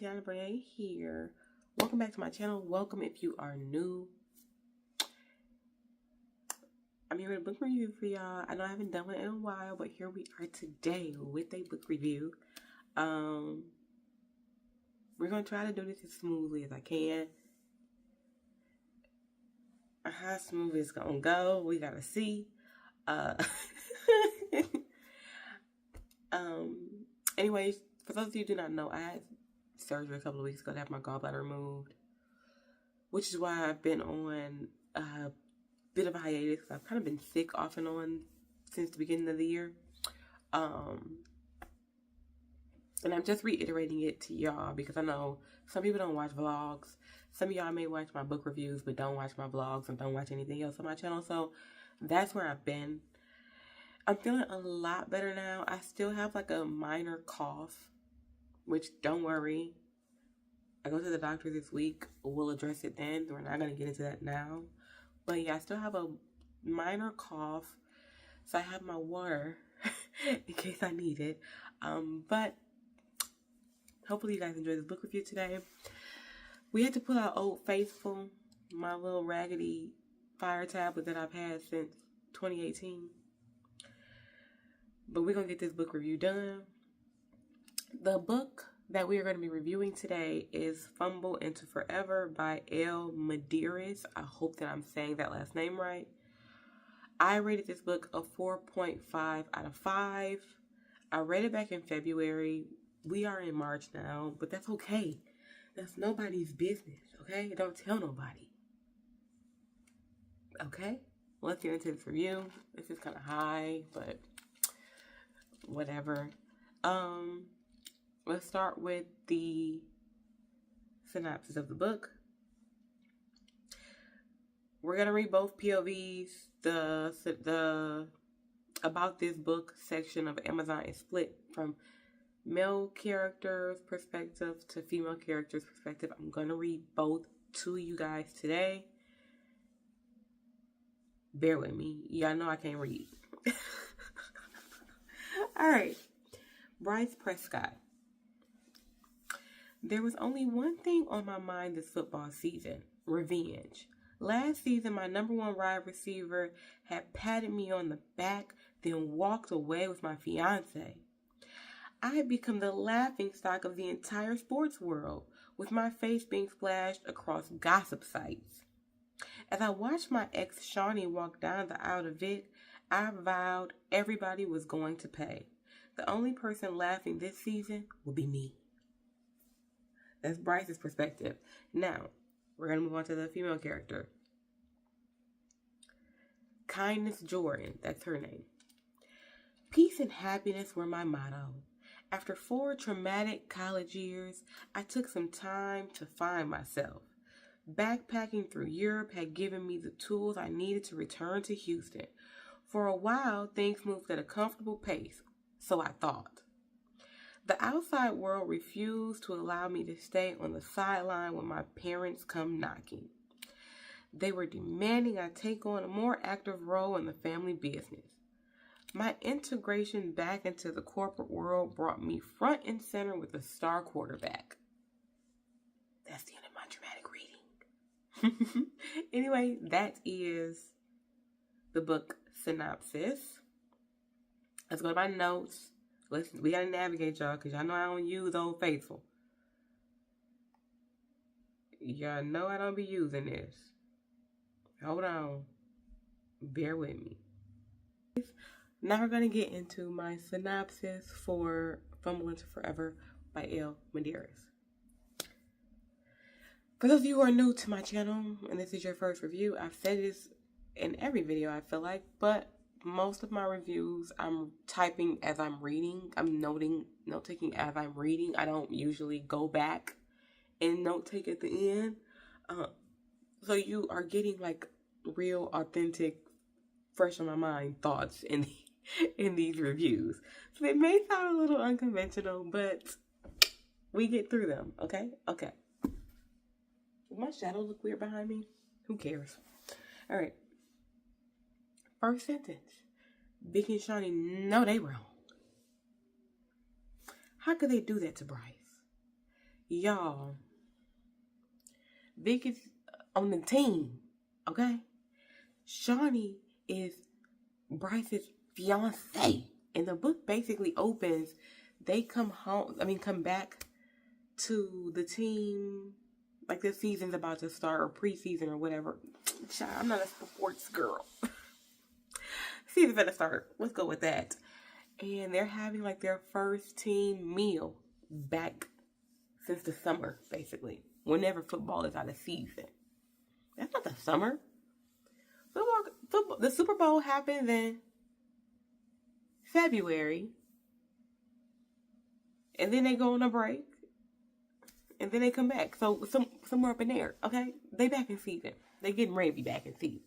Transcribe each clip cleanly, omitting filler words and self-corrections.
TeannaBReading here. Welcome back to my channel. Welcome if you are new. I'm here with a book review for y'all. I know I haven't done one in a while, but here we are today with a book review. We're going to try to do this as smoothly as I can. How smooth it's going to go, we got to see. Anyways, for those of you who do not know, I had surgery a couple of weeks ago to have my gallbladder removed, which is why I've been on a bit of a hiatus. I've kind of been sick off and on since the beginning of the year. And I'm just reiterating it to y'all because I know some people don't watch vlogs. Some of y'all may watch my book reviews but don't watch my vlogs and don't watch anything else on my channel. So that's where I've been. I'm feeling a lot better now. I still have like a minor cough, which don't worry. I go to the doctor this week. We'll address it then. We're not going to get into that now. But yeah, I still have a minor cough. So I have my water in case I need it. But hopefully you guys enjoyed this book review today. We had to pull out Old Faithful, my little raggedy fire tablet that I've had since 2018. But we're going to get this book review done. The book that we are going to be reviewing today is Fumble Into Forever by Elle Madearis. I hope that I'm saying that last name right. I rated this book a 4.5 out of 5. I read it back in February. We are in March now, but that's okay. That's nobody's business, okay? Don't tell nobody. Okay? Let's get into this review. This is kind of high, but whatever. Let's start with the synopsis of the book. We're gonna read both POVs. The about this book section of Amazon is split from male characters' perspective to female characters' perspective. I'm gonna read both to you guys today. Bear with me. Y'all know I can't read. Alright. Bryce Prescott. There was only one thing on my mind this football season: revenge. Last season, my number one wide receiver had patted me on the back, then walked away with my fiance. I had become the laughingstock of the entire sports world, with my face being splashed across gossip sites. As I watched my ex Shawnee walk down the aisle to Vic, I vowed everybody was going to pay. The only person laughing this season will be me. That's Bryce's perspective. Now, we're going to move on to the female character. Kindness Jordan, that's her name. Peace and happiness were my motto. After 4 traumatic college years, I took some time to find myself. Backpacking through Europe had given me the tools I needed to return to Houston. For a while, things moved at a comfortable pace, so I thought. The outside world refused to allow me to stay on the sideline when my parents come knocking. They were demanding I take on a more active role in the family business. My integration back into the corporate world brought me front and center with a star quarterback. That's the end of my dramatic reading. Anyway, that is the book synopsis. Let's go to my notes. Listen, we gotta navigate, y'all, because y'all know I don't use Old Faithful. Y'all know I don't be using this. Hold on. Bear with me. Now we're gonna get into my synopsis for Fumble Into Forever by Elle Madearis. For those of you who are new to my channel, and this is your first review, I've said this in every video, I feel like, but most of my reviews, I'm typing as I'm reading. I'm note-taking as I'm reading. I don't usually go back and note-take at the end. So you are getting like real, authentic, fresh on my mind thoughts in these reviews. So they may sound a little unconventional, but we get through them, okay? Okay. Does my shadow look weird behind me? Who cares? All right. First sentence. Vic and Shawnee know they wrong. How could they do that to Bryce? Y'all, Vic is on the team, okay? Shawnee is Bryce's fiance. And the book basically opens, they come back to the team, like the season's about to start, or preseason or whatever. Child, I'm not a sports girl. Season's about to start. Let's go with that. And they're having like their first team meal back since the summer, basically. Whenever football is out of season. That's not the summer. Football, the Super Bowl happens in February. And then they go on a break. And then they come back. So somewhere up in there, okay? They back in season. They getting ready to be back in season.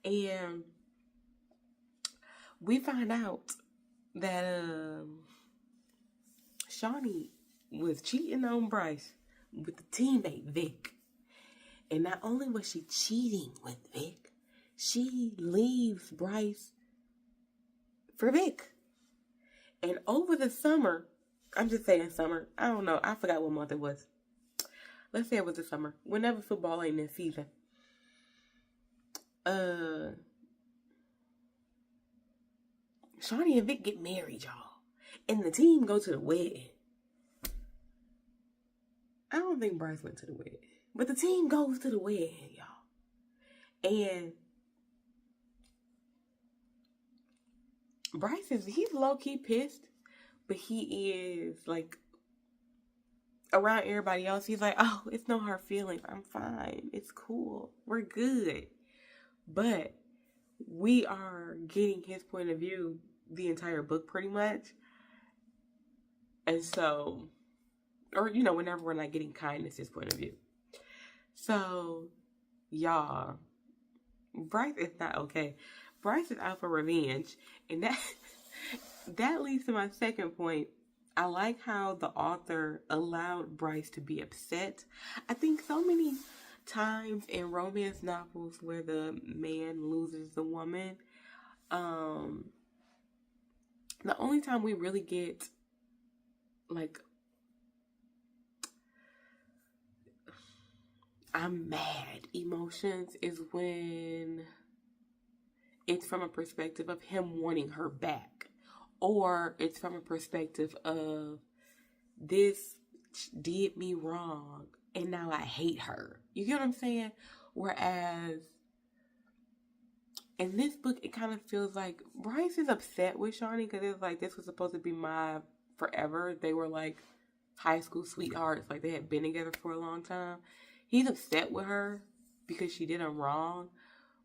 And we find out that Shawnee was cheating on Bryce with the teammate Vic. And not only was she cheating with Vic, she leaves Bryce for Vic. And over the summer, I'm just saying summer, I don't know, I forgot what month it was. Let's say it was the summer, whenever football ain't in season. Shawnee and Vic get married, y'all. And the team go to the wedding. I don't think Bryce went to the wedding. But the team goes to the wedding, y'all. And Bryce he's low-key pissed. But he is, like, around everybody else. He's like, oh, it's no hard feelings. I'm fine. It's cool. We're good. But we are getting his point of view the entire book, pretty much. And so, or, you know, whenever we're not getting kindness, his point of view. So, y'all, Bryce is not okay. Bryce is out for revenge. And that leads to my second point. I like how the author allowed Bryce to be upset. I think so many times in romance novels where the man loses the woman, the only time we really get, like, I'm mad emotions is when it's from a perspective of him wanting her back. Or it's from a perspective of, this did me wrong and now I hate her. You get what I'm saying? Whereas in this book, it kind of feels like Bryce is upset with Shawnee because it's like, this was supposed to be my forever. They were like high school sweethearts. Like they had been together for a long time. He's upset with her because she did him wrong.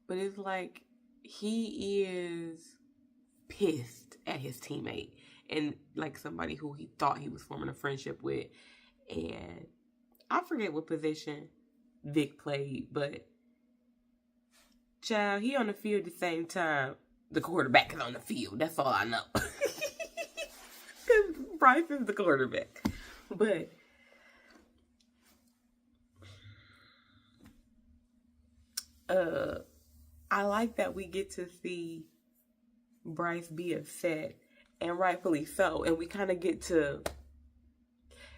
But it's like, he is pissed at his teammate and like somebody who he thought he was forming a friendship with. And I forget what position Vic played, but child, he on the field at the same time the quarterback is on the field. That's all I know. Because Bryce is the quarterback. But I like that we get to see Bryce be upset, and rightfully so, and we kind of get to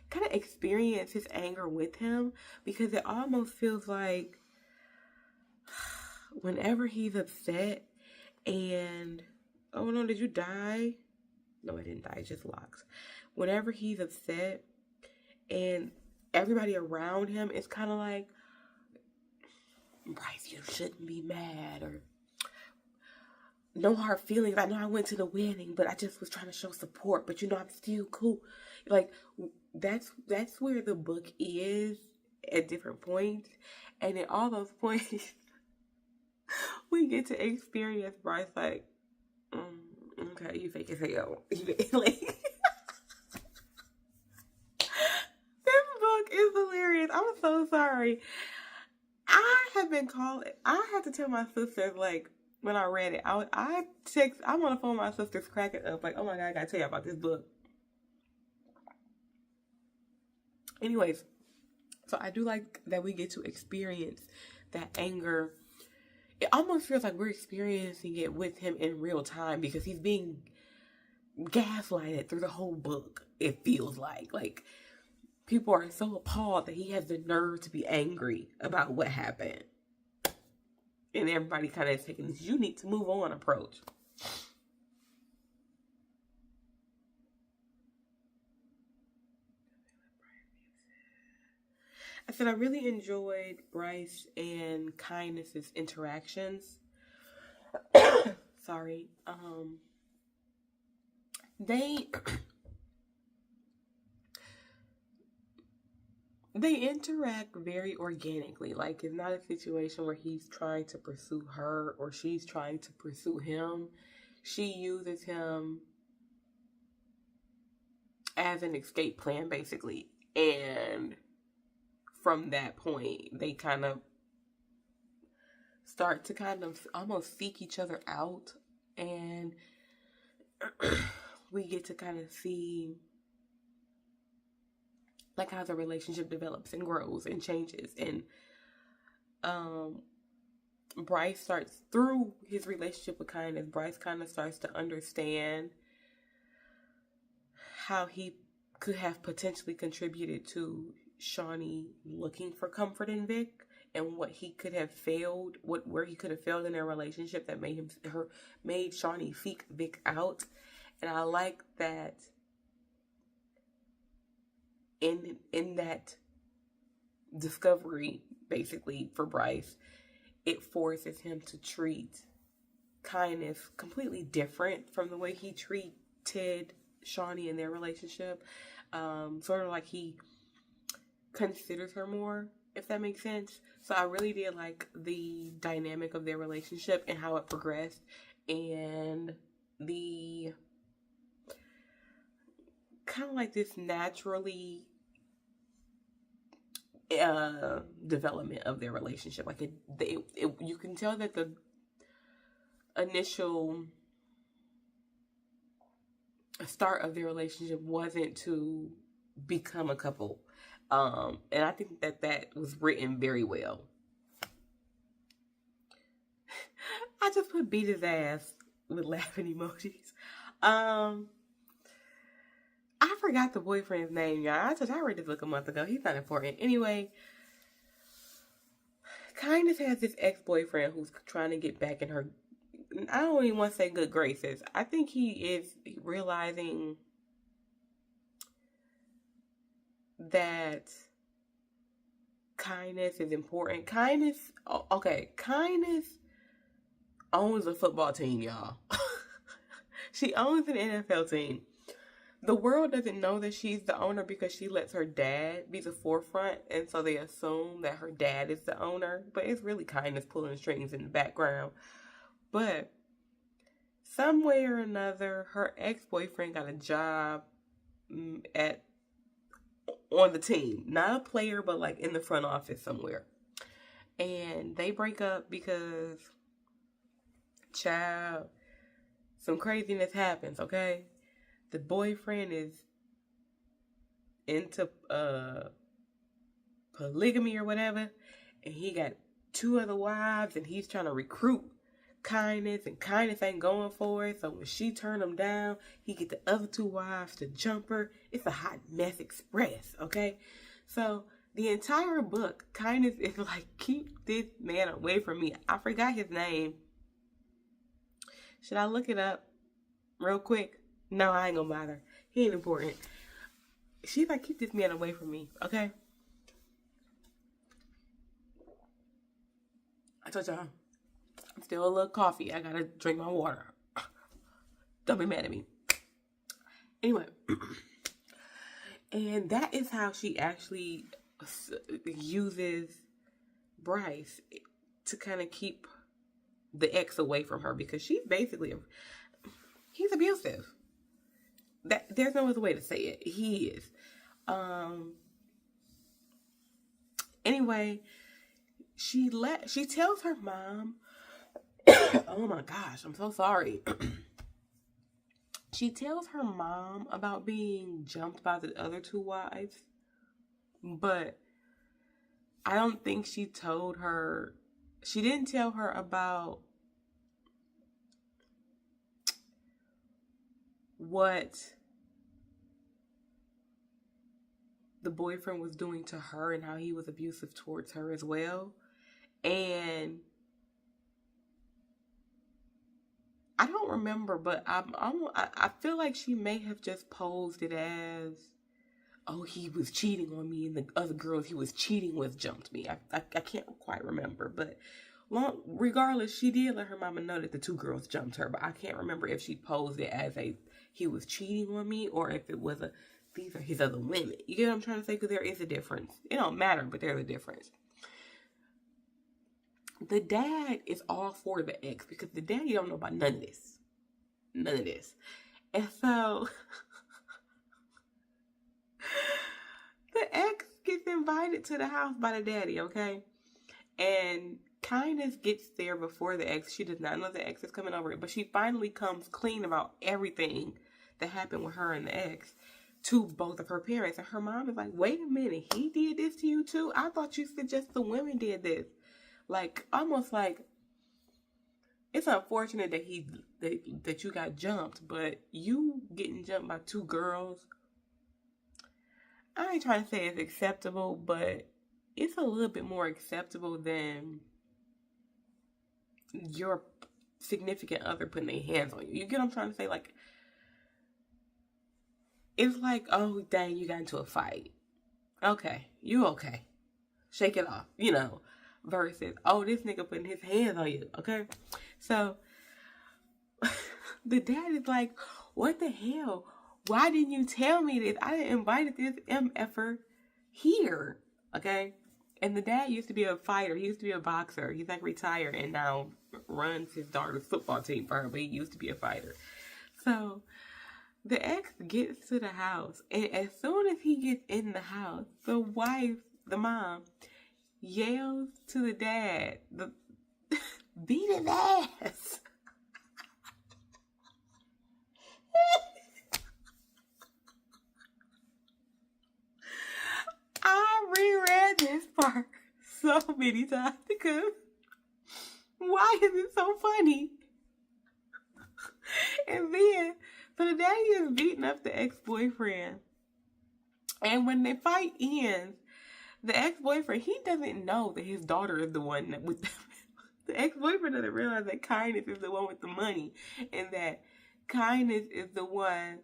kind of experience his anger with him, because it almost feels like whenever he's upset and, oh no, did you die? No, I didn't die, it's just locks. Whenever he's upset and everybody around him is kind of like, Bryce, you shouldn't be mad, or no hard feelings. I know I went to the wedding, but I just was trying to show support. But you know, I'm still cool. Like, that's where the book is at different points. And at all those points, we get to experience Bryce like, okay, you fake as hell. Like, this book is hilarious. I'm so sorry. I had to tell my sisters, like, when I read it, I'm on the phone with my sisters cracking up, like, oh my God, I gotta tell you about this book. Anyways, so I do like that we get to experience that anger. It almost feels like we're experiencing it with him in real time, because he's being gaslighted through the whole book, it feels like. Like, people are so appalled that he has the nerve to be angry about what happened. And everybody kind of is taking this "you need to move on" approach. I said I really enjoyed Bryce and Kindness's interactions. Sorry. They interact very organically. Like, it's not a situation where he's trying to pursue her or she's trying to pursue him. She uses him as an escape plan, basically. And from that point, they kind of start to kind of almost seek each other out. And we get to kind of see like how the relationship develops and grows and changes. And Bryce starts, through his relationship with Kindness, Bryce kind of starts to understand how he could have potentially contributed to Shawnee looking for comfort in Vic, and what he could have failed, where he could have failed in their relationship that made Shawnee seek Vic out. And I like that in that discovery, basically, for Bryce, it forces him to treat Kindness completely different from the way he treated Shawnee in their relationship. Sort of like he considers her more, if that makes sense. So I really did like the dynamic of their relationship and how it progressed, and the kind of like this naturally development of their relationship. Like you can tell that the initial start of their relationship wasn't to become a couple. And I think that was written very well. I just put beat his ass with laughing emojis. I forgot the boyfriend's name, y'all. I read this book a month ago. He's not important. Anyway, Kindness has this ex-boyfriend who's trying to get back in her, I don't even want to say good graces. I think he is realizing that Kindness is important. Kindness owns a football team, y'all. She owns an NFL team. The world doesn't know that she's the owner because she lets her dad be the forefront, and so they assume that her dad is the owner, but it's really Kindness pulling the strings in the background. But some way or another, her ex-boyfriend got a job on the team. Not a player, but like in the front office somewhere. And they break up because, child, some craziness happens, okay? The boyfriend is into polygamy or whatever, and he got 2 other wives, and he's trying to recruit Kindness, and Kindness ain't going for it. So when she turned him down, he get the other 2 wives to jump her. It's a hot mess express, okay? So the entire book, Kindness is like, keep this man away from me. I forgot his name. Should I look it up real quick? No, I ain't gonna bother. He ain't important. She's like, keep this man away from me, okay? I told y'all, I'm still a little coffee. I gotta drink my water. Don't be mad at me. Anyway, and that is how she actually uses Bryce to kind of keep the ex away from her, because she's basically, he's abusive. There's no other way to say it. He is. Anyway, she tells her mom, oh my gosh, I'm so sorry. She tells her mom about being jumped by the other 2 wives, but I don't think she didn't tell her about what the boyfriend was doing to her and how he was abusive towards her as well. And I don't remember, but I feel like she may have just posed it as, oh, he was cheating on me and the other girls he was cheating with jumped me. I can't quite remember, but regardless, she did let her mama know that the two girls jumped her, but I can't remember if she posed it as he was cheating on me or if it was these are his other women. You get what I'm trying to say? Because there is a difference. It don't matter, but there's a difference. The dad is all for the ex because the daddy don't know about none of this. None of this. And so the ex gets invited to the house by the daddy, okay? And Kindness gets there before the ex. She does not know the ex is coming over, but she finally comes clean about everything that happened with her and the ex to both of her parents. And her mom is like, wait a minute, he did this to you too? I thought you said just the women did this. Like, almost like, it's unfortunate that you got jumped, but you getting jumped by two girls, I ain't trying to say it's acceptable, but it's a little bit more acceptable than your significant other putting their hands on you. You get what I'm trying to say? Like, it's like, oh, dang, you got into a fight. Okay, you okay. Shake it off, you know. Versus, oh, this nigga putting his hands on you, okay? So, the dad is like, what the hell? Why didn't you tell me this? I didn't invite this MFer here, okay? And the dad used to be a fighter. He used to be a boxer. He's like retired and now runs his daughter's football team for her, but he used to be a fighter. So, the ex gets to the house, and as soon as he gets in the house, the wife, the mom, yells to the dad, beat his ass. I reread this part so many times because why is it so funny? And then, so the daddy is beating up the ex-boyfriend. And when the fight ends, the ex-boyfriend, he doesn't know that his daughter is the one that with the ex-boyfriend doesn't realize that Kindness is the one with the money, and that Kindness is the one,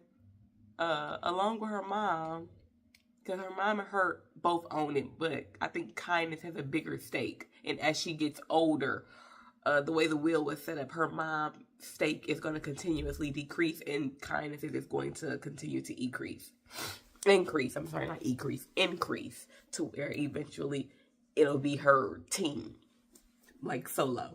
along with her mom, because her mom and her both own it, but I think Kindness has a bigger stake. And as she gets older, the way the will was set up, her mom's stake is going to continuously decrease, and Kindness is going to continue to increase to where eventually it'll be her team, like solo.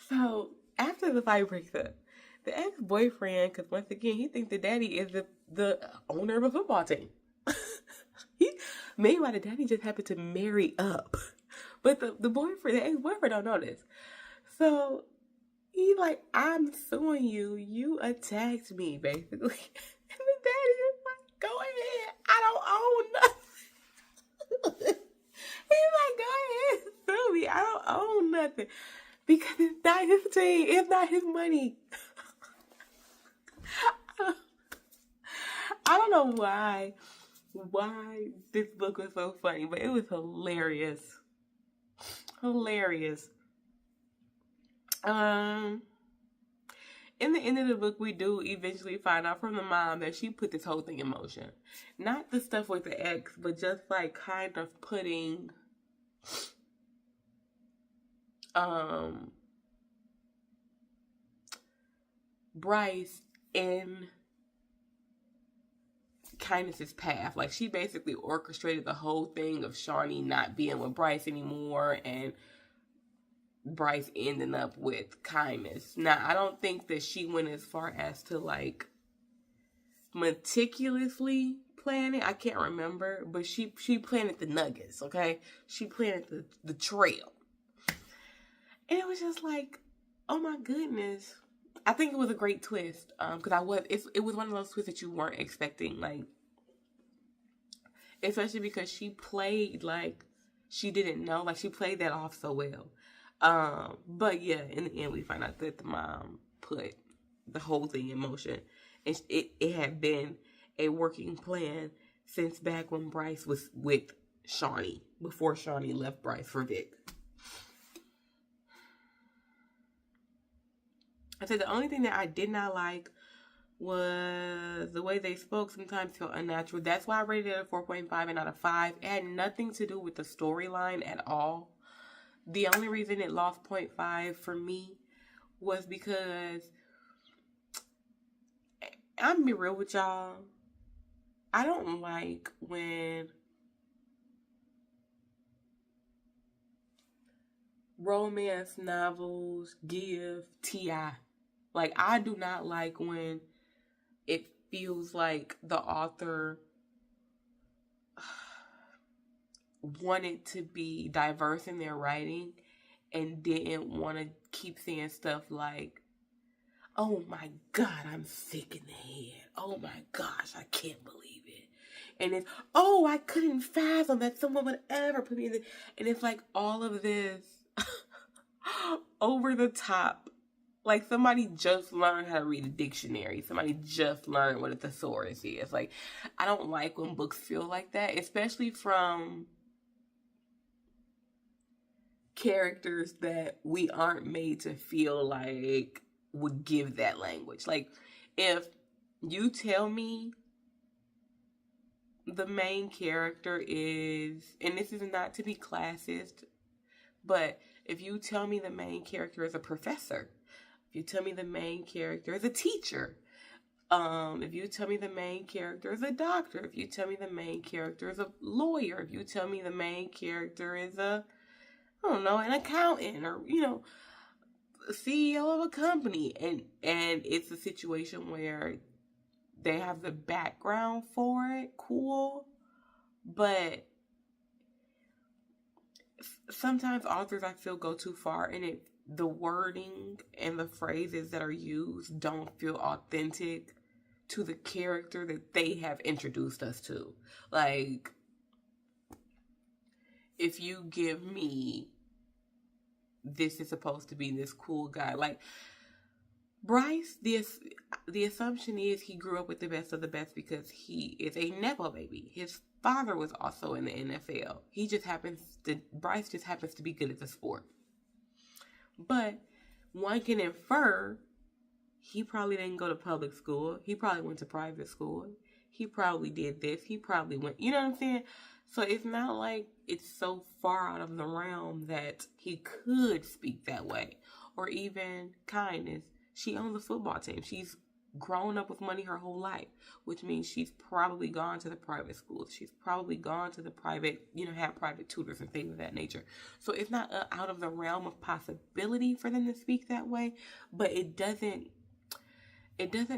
So after the fight breaks up, the ex-boyfriend, because once again, he thinks the daddy is the owner of a football team. Meanwhile, the daddy just happened to marry up. But the ex-boyfriend don't know this. So he's like, I'm suing you. You attacked me, basically. And the daddy is like, go ahead. I don't own nothing. He's like, go ahead, sue me. I don't own nothing. Because it's not his team. It's not his money. I don't know why this book was so funny, but it was hilarious. Hilarious. In the end of the book, we do eventually find out from the mom that she put this whole thing in motion. Not the stuff with the ex, but just like kind of putting Bryce in Kindness's path. Like, she basically orchestrated the whole thing of Shawnee not being with Bryce anymore and Bryce ending up with Kindness. Now, I don't think that she went as far as to like meticulously plan it. I can't remember, but she planted the nuggets, okay? She planted the trail. And it was just like, oh my goodness. I think it was a great twist, because it was one of those twists that you weren't expecting, like, especially because she played like she didn't know, like she played that off so well. But yeah, in the end, we find out that the mom put the whole thing in motion, and it had been a working plan since back when Bryce was with Shawnee, before Shawnee left Bryce for Vic. I said the only thing that I did not like was the way they spoke sometimes felt unnatural. That's why I rated it a 4.5 and not a 5. It had nothing to do with the storyline at all. The only reason it lost 0.5 for me was because, I'm gonna be real with y'all, I don't like when romance novels give TI. Like, I do not like when it feels like the author wanted to be diverse in their writing and didn't want to keep saying stuff like, oh my God, I'm sick in the head. Oh my gosh, I can't believe it. And it's, oh, I couldn't fathom that someone would ever put me in the... And it's like all of this over the top. Like somebody just learned how to read a dictionary. Somebody just learned what a thesaurus is. Like, I don't like when books feel like that, especially from characters that we aren't made to feel like would give that language. Like, if you tell me the main character is, and this is not to be classist, but if you tell me the main character is a professor, if you tell me the main character is a teacher, if you tell me the main character is a doctor, if you tell me the main character is a lawyer, if you tell me the main character is a, I don't know, an accountant, or, you know, CEO of a company, and it's a situation where they have the background for it, cool, but sometimes authors, I feel, go too far, and the wording and the phrases that are used don't feel authentic to the character that they have introduced us to. Like, if you give me, this is supposed to be this cool guy, like Bryce, the assumption is he grew up with the best of the best because he is a Nepo baby. His father was also in the NFL. Bryce just happens to be good at the sport. But one can infer he probably didn't go to public school. He probably went to private school. He probably did this. He probably went, you know what I'm saying? So it's not like it's so far out of the realm that he could speak that way. Or even Kindness. She owns a football team. She's grown up with money her whole life, which means she's probably gone to the private schools. She's probably gone to the private, had private tutors and things of that nature. So it's not out of the realm of possibility for them to speak that way, but it doesn't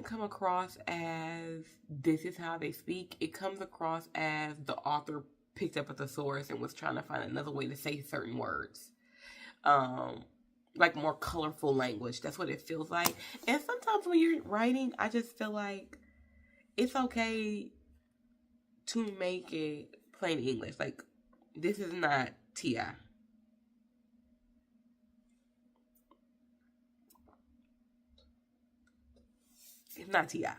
come across as this is how they speak. It comes across as the author picked up a thesaurus and was trying to find another way to say certain words. Like more colorful language. That's what it feels like. And sometimes when you're writing, I just feel like it's okay to make it plain English. Like, this is not T.I. It's not T.I.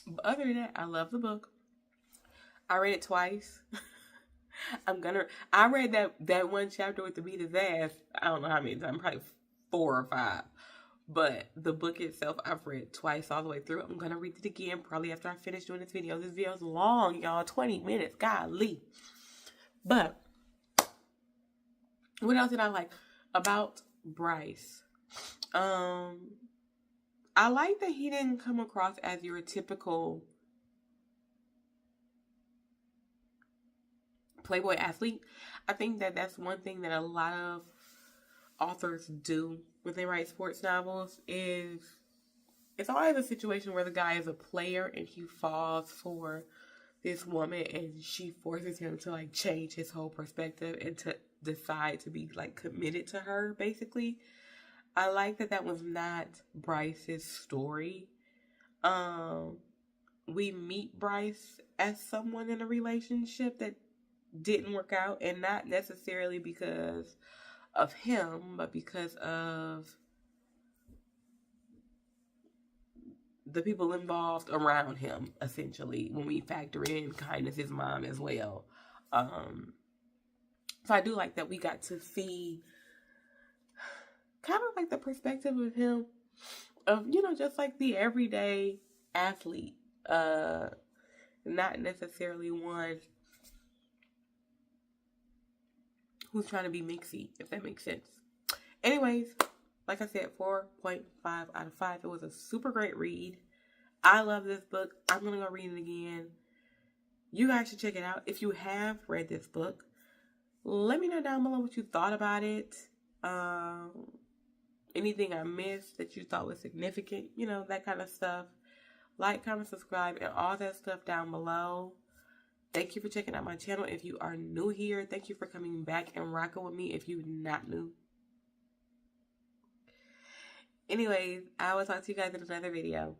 But other than that, I love the book. I read it twice. I read that one chapter with the beat his ass, I don't know how many times, probably 4 or 5. But the book itself, I've read twice all the way through. I'm going to read it again probably after I finish doing this video. This video is long, y'all. 20 minutes. Golly. But what else did I like about Bryce? I like that he didn't come across as your typical Playboy athlete. I think that that's one thing that a lot of authors do when they write sports novels is it's always a situation where the guy is a player and he falls for this woman and she forces him to like change his whole perspective and to decide to be like committed to her, basically. I like that was not Bryce's story. We meet Bryce as someone in a relationship that didn't work out, and not necessarily because of him, but because of the people involved around him, essentially, when we factor in kindness, his mom as well. So I do like that we got to see kind of like the perspective of him, of, you know, just like the everyday athlete, not necessarily one who's trying to be mixy, if that makes sense. Anyways, like I said, 4.5 out of 5. It was a super great read. I love this book. I'm going to go read it again. You guys should check it out. If you have read this book, let me know down below what you thought about it. Anything I missed that you thought was significant, you know, that kind of stuff. Like, comment, subscribe, and all that stuff down below. Thank you for checking out my channel. If you are new here, thank you for coming back and rocking with me if you're not new. Anyways, I will talk to you guys in another video.